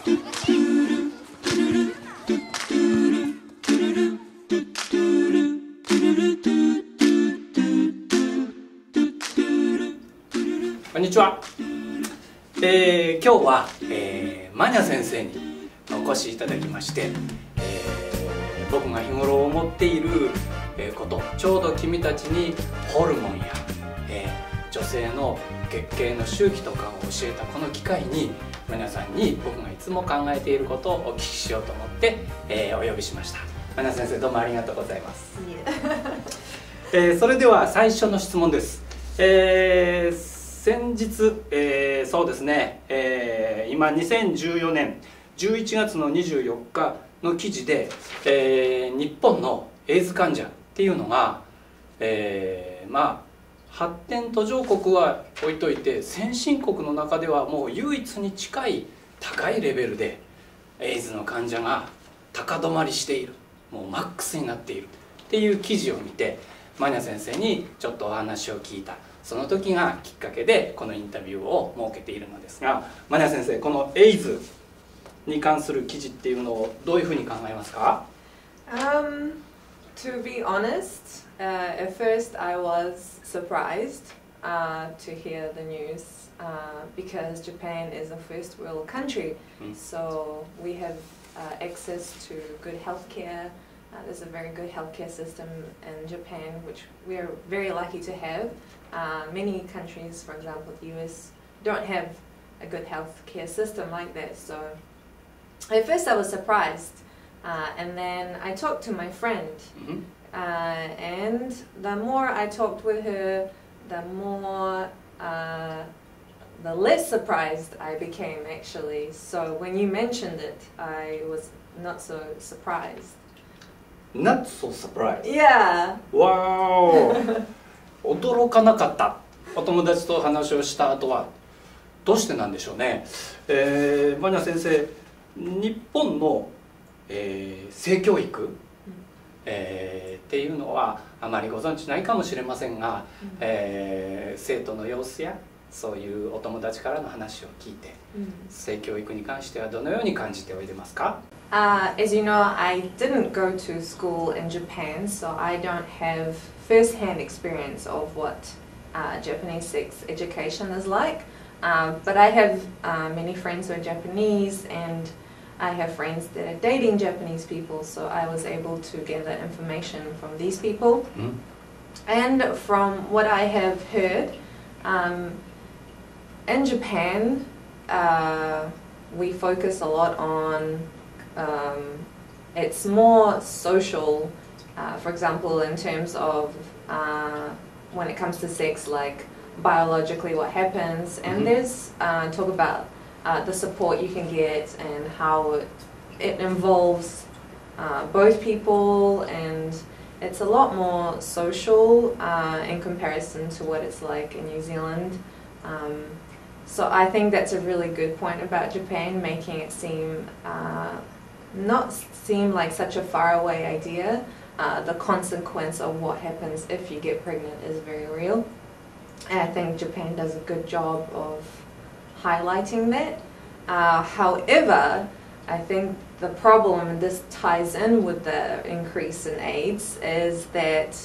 こんにちは。今日は、マニャ先生にお越しいただきまして、僕が日頃思っていること、ちょうど君たちにホルモンや、女性の月経の周期とかを教えたこの機会に、マニャさんに僕がいつも考えていることをお聞きしようと思って、お呼びしました。マニャ先生、どうもありがとうございます。それでは最初の質問です。先日、そうですね、今2014年11月の24日の記事で、日本のエイズ患者っていうのが、発展途上国は置いといて先進国の中ではもう唯一に近い高いレベルでエイズの患者が高止まりしている、もうマックスになっているっていう記事を見て、マニャ先生にちょっとお話を聞いた。その時がきっかけでこのインタビューを設けているのですが、マニャ先生、このエイズに関する記事っていうのをどういうふうに考えますか？ To be honest, at first I was surprised to hear the news because Japan is a first world country, so we have access to good healthcare. There's a very good healthcare system in Japan, which we are very lucky to have. Many countries, for example the US, don't have a good healthcare system like that. So at first I was surprised, and then I talked to my friend, and the more I talked with her, the less surprised I became actually. So when you mentioned it, I was not so surprised. Not so surprised. Yeah. Wow. 驚かなかった。お友達と話をした後はどうしてなんでしょうね。マニャ先生、日本の、性教育、っていうのはあまりご存知ないかもしれませんが、生徒の様子やそういうお友達からの話を聞いて、性教育に関してはどのように感じておいでますか？As you know, I didn't go to school in Japan, so I don't have first-hand experience of what Japanese sex education is like. But I have many friends who are Japanese, and I have friends that are dating Japanese people, so I was able to gather information from these people. And from what I have heard, in Japan, we focus a lot on it's more social, for example, in terms of when it comes to sex, like biologically what happens, and there's talk about the support you can get and how it involves both people, and it's a lot more social in comparison to what it's like in New Zealand. So I think that's a really good point about Japan, making it seem not seem like such a faraway idea. The consequence of what happens if you get pregnant is very real, and I think Japan does a good job of highlighting that. However, I think the problem, and this ties in with the increase in AIDS, is that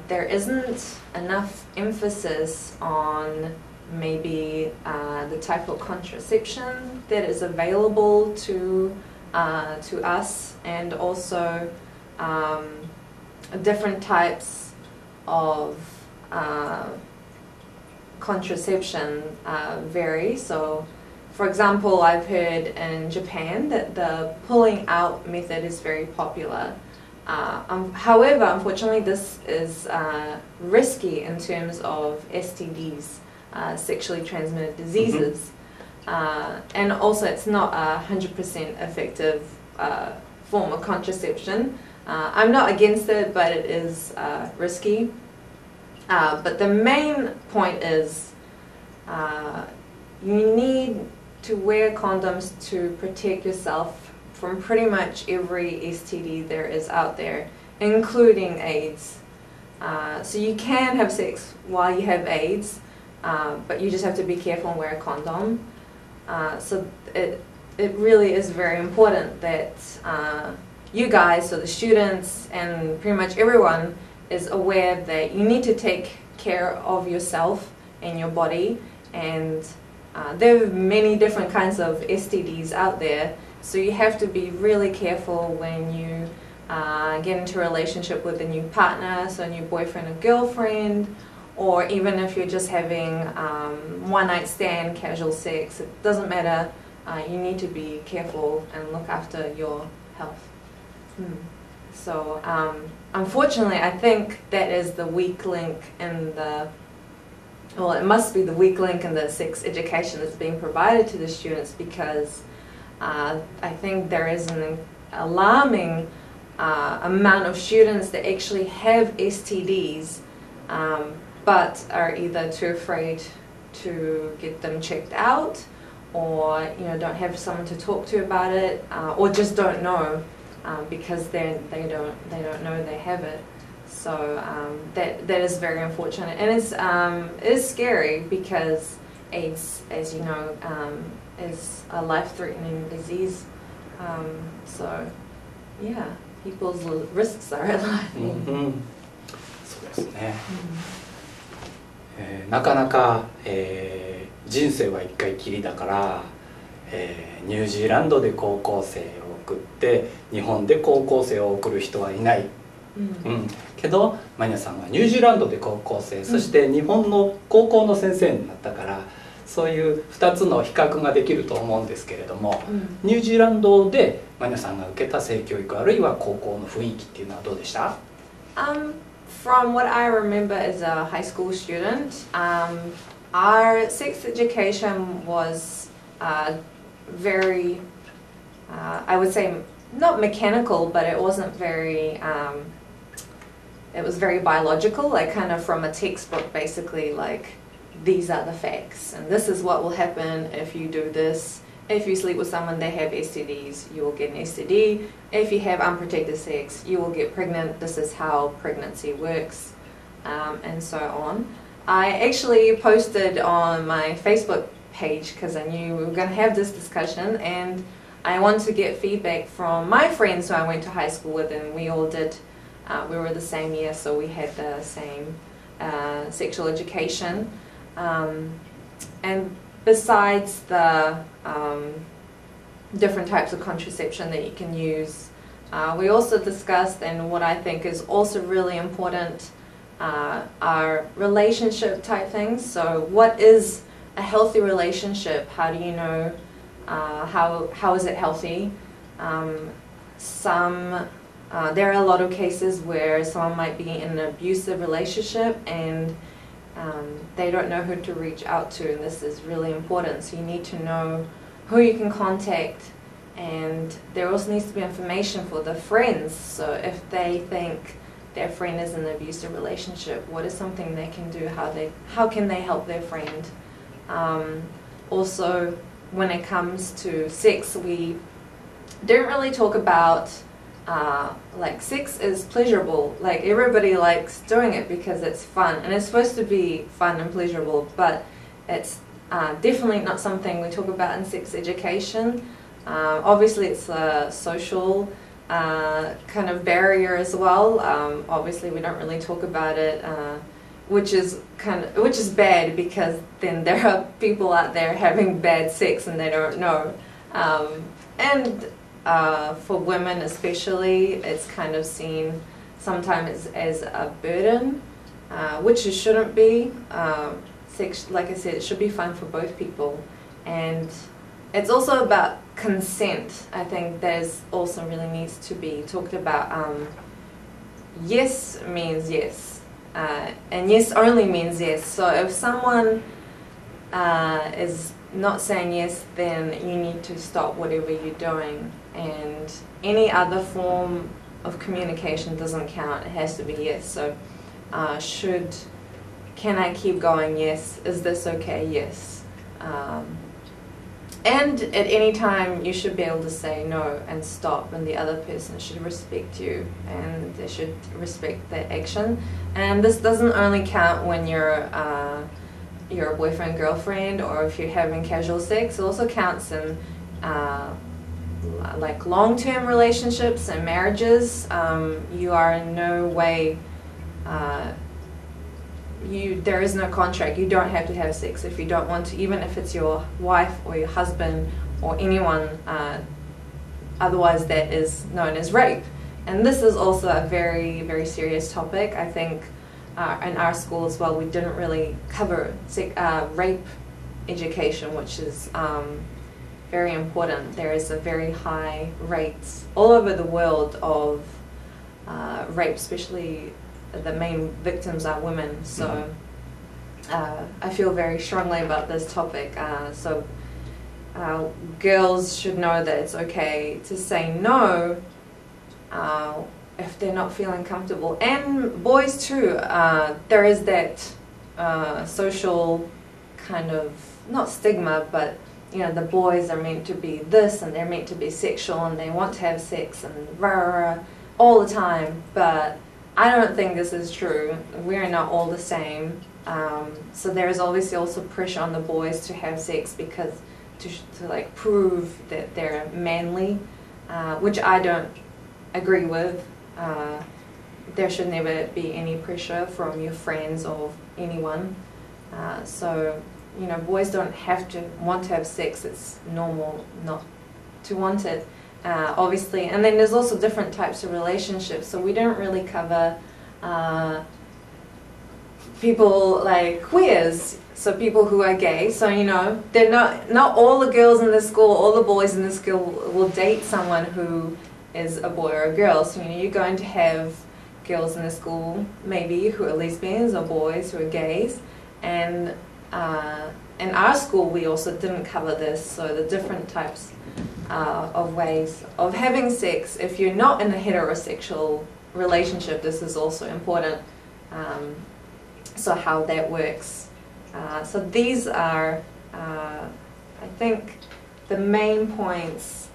there isn't enough emphasis on maybe the type of contraception that is available to us, and also different types of contraception vary. So, for example, I've heard in Japan that the pulling out method is very popular. However, unfortunately, this is risky in terms of STDs, sexually transmitted diseases. And also it's not a 100% effective form of contraception. I'm not against it, but it is risky. But the main point is you need to wear condoms to protect yourself from pretty much every STD there is out there, including AIDS. So you can have sex while you have AIDS, but you just have to be careful and wear a condom. So it it really is very important that you guys, so the students and pretty much everyone, is aware that you need to take care of yourself and your body, and there are many different kinds of STDs out there, so you have to be really careful when you get into a relationship with a new partner, so a new boyfriend or girlfriend, or even if you're just having one-night stand, casual sex, it doesn't matter. You need to be careful and look after your health. So unfortunately, I think that is the weak link in the, well, it must be the weak link in the sex education that's being provided to the students, because I think there is an alarming amount of students that actually have STDs, but are either too afraid to get them checked out, or don't have someone to talk to about it, or just don't know because they don't know they have it. So that is very unfortunate, and it is scary, because AIDS, as you know, is a life-threatening disease. So yeah, people's risks are at life. そうですね。なかなか、人生は一回きりだから、ニュージーランドで高校生を送って日本で高校生を送る人はいない、けどマニャさんはニュージーランドで高校生、そして日本の高校の先生になったから、そういう2つの比較ができると思うんですけれども、ニュージーランドでマニャさんが受けた性教育、あるいは高校の雰囲気っていうのはどうでした？ From what I remember as a high school student, our sex education was very, I would say, not mechanical, but it wasn't very, it was very biological, like kind of from a textbook, basically, like these are the facts, and this is what will happen if you do this. If you sleep with someone that have STDs, you will get an STD. If you have unprotected sex, you will get pregnant. This is how pregnancy works, and so on. I actually posted on my Facebook page because I knew we were going to have this discussion, and I wanted to get feedback from my friends who I went to high school with, and we all did. We were the same year, so we had the same sexual education. And besides the different types of contraception that you can use, we also discussed, and what I think is also really important, are relationship type things. So what is a healthy relationship? How do you know how is it healthy? There are a lot of cases where someone might be in an abusive relationship and they don't know who to reach out to, and this is really important. So you need to know who you can contact, and there also needs to be information for the friends. So if they think their friend is in an abusive relationship, what is something they can do? How can they help their friend? Also, when it comes to sex, we don't really talk about like sex is pleasurable. Like everybody likes doing it because it's fun, and it's supposed to be fun and pleasurable, but it's definitely not something we talk about in sex education. Obviously it's a social kind of barrier as well. Obviously we don't really talk about it, which is bad, because then there are people out there having bad sex and they don't know. And for women especially, it's kind of seen sometimes as a burden, which it shouldn't be. Sex, like I said, it should be fun for both people, and it's also about consent. I think there's also really needs to be talked about. Yes means yes, and yes only means yes. So if someone is not saying yes, then you need to stop whatever you're doing, and any other form of communication doesn't count. It has to be yes. So can I keep going? Yes. Is this okay? Yes. And at any time you should be able to say no and stop, and the other person should respect you and they should respect their action. And this doesn't only count when you're a boyfriend, girlfriend, or if you're having casual sex. It also counts in like long-term relationships and marriages, you are in no way, there is no contract. You don't have to have sex if you don't want to, even if it's your wife or your husband or anyone, otherwise that is known as rape. And this is also a very, very serious topic. I think in our school as well, we didn't really cover rape education, which is very important. There is a very high rates all over the world of rape, especially the main victims are women. So I feel very strongly about this topic. So girls should know that it's okay to say no if they're not feeling comfortable, and boys too. There is that social kind of, not stigma, but you know, the boys are meant to be this and they're meant to be sexual and they want to have sex and rah, rah, rah, all the time. But I don't think this is true. We're not all the same. So there is obviously also pressure on the boys to have sex because to like prove that they're manly, which I don't agree with. There should never be any pressure from your friends or anyone. So, you know, boys don't have to want to have sex. It's normal not to want it, obviously. And then there's also different types of relationships. So we don't really cover people like queers, so people who are gay. So, you know, they're not all the girls in the school, all the boys in the school will date someone who is a boy or a girl. So, you know, you're going to have girls in the school maybe who are lesbians or boys who are gays. And in our school we also didn't cover this, so the different types of ways of having sex. If you're not in a heterosexual relationship, this is also important. So how that works. So these are, I think, the main points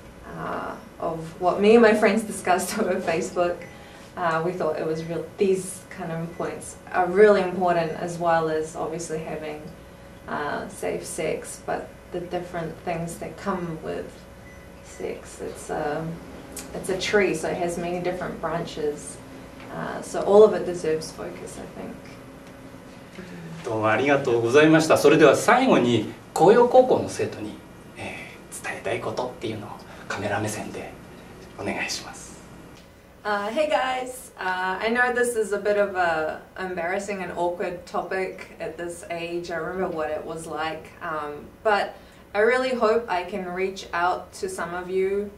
of what me and my friends discussed over Facebook. We thought it was these kind of points are really important, as well as obviously having safe sex, but the different things that come with sex. It's a tree, so it has many different branches. So all of it deserves focus, I think. どうもありがとうございました。それでは最後に紅葉高校の生徒に、伝えたいことっていうのをカメラ目線でお願いします。Hey guys, I know this is a bit of a embarrassing and awkward topic at this age. I remember what it was like, but I really hope I can reach out to some of you.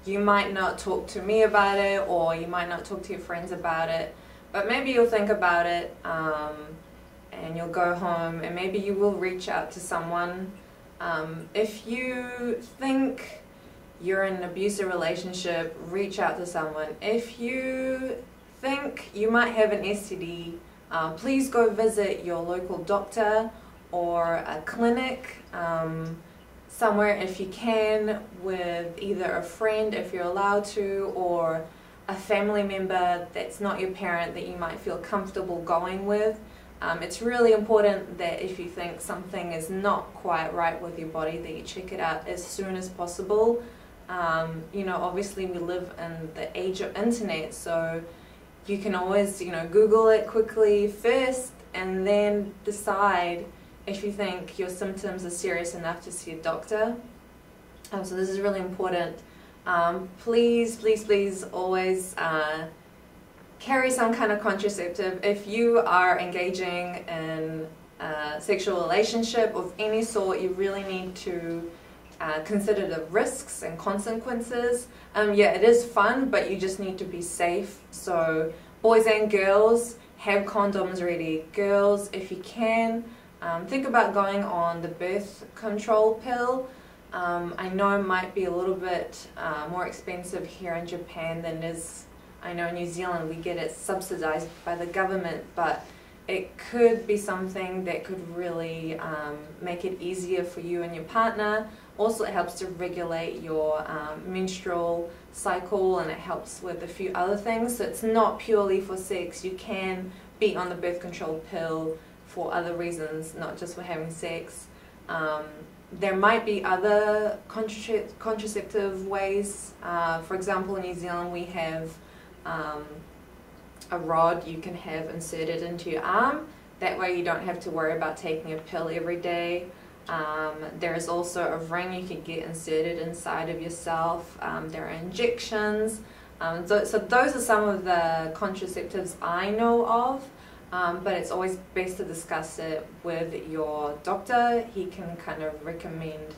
You might not talk to me about it, or you might not talk to your friends about it, but maybe you'll think about it, and you'll go home and maybe you will reach out to someone. If you think you're in an abusive relationship, reach out to someone. If you think you might have an STD, please go visit your local doctor or a clinic, somewhere if you can, with either a friend if you're allowed to, or a family member that's not your parent that you might feel comfortable going with. It's really important that if you think something is not quite right with your body, that you check it out as soon as possible. You know, obviously we live in the age of internet, so you can always, you know, Google it quickly first and then decide if you think your symptoms are serious enough to see a doctor. So this is really important. Please, please, please always carry some kind of contraceptive. If you are engaging in a sexual relationship of any sort, you really need to consider the risks and consequences. Yeah, it is fun, but you just need to be safe. So boys and girls, have condoms ready. Girls, if you can, think about going on the birth control pill. I know it might be a little bit more expensive here in Japan than it is. I know in New Zealand we get it subsidized by the government, but it could be something that could really make it easier for you and your partner. Also, it helps to regulate your menstrual cycle, and it helps with a few other things. So it's not purely for sex. You can be on the birth control pill for other reasons, not just for having sex. there might be other contraceptive ways. For example, in New Zealand we have a rod you can have inserted into your arm. That way you don't have to worry about taking a pill every day. There is also a ring you can get inserted inside of yourself. There are injections. So those are some of the contraceptives I know of. But it's always best to discuss it with your doctor. He can kind of recommend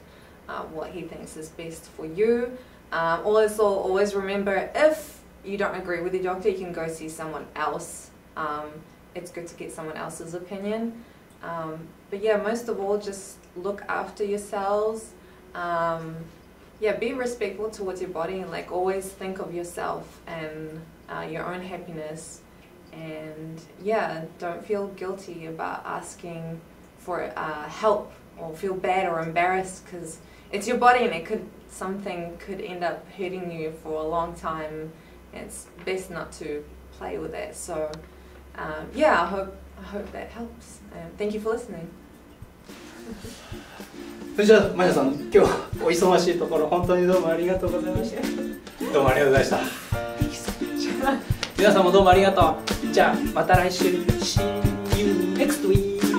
what he thinks is best for you. Also, always remember, if you don't agree with your doctor, you can go see someone else. It's good to get someone else's opinion. But yeah, most of all, just look after yourselves. Yeah, be respectful towards your body, and like always think of yourself and your own happiness. And yeah, don't feel guilty about asking for help or feel bad or embarrassed, because it's your body and something could end up hurting you for a long time. It's best not to play with that. So yeah, I hope that helps. And thank you for listening. それじゃあマヤさん、今日はお忙しいところ本当にどうもありがとうございました。どうもありがとうございました。皆さんもどうもありがとう。じゃあまた来週。See you next week.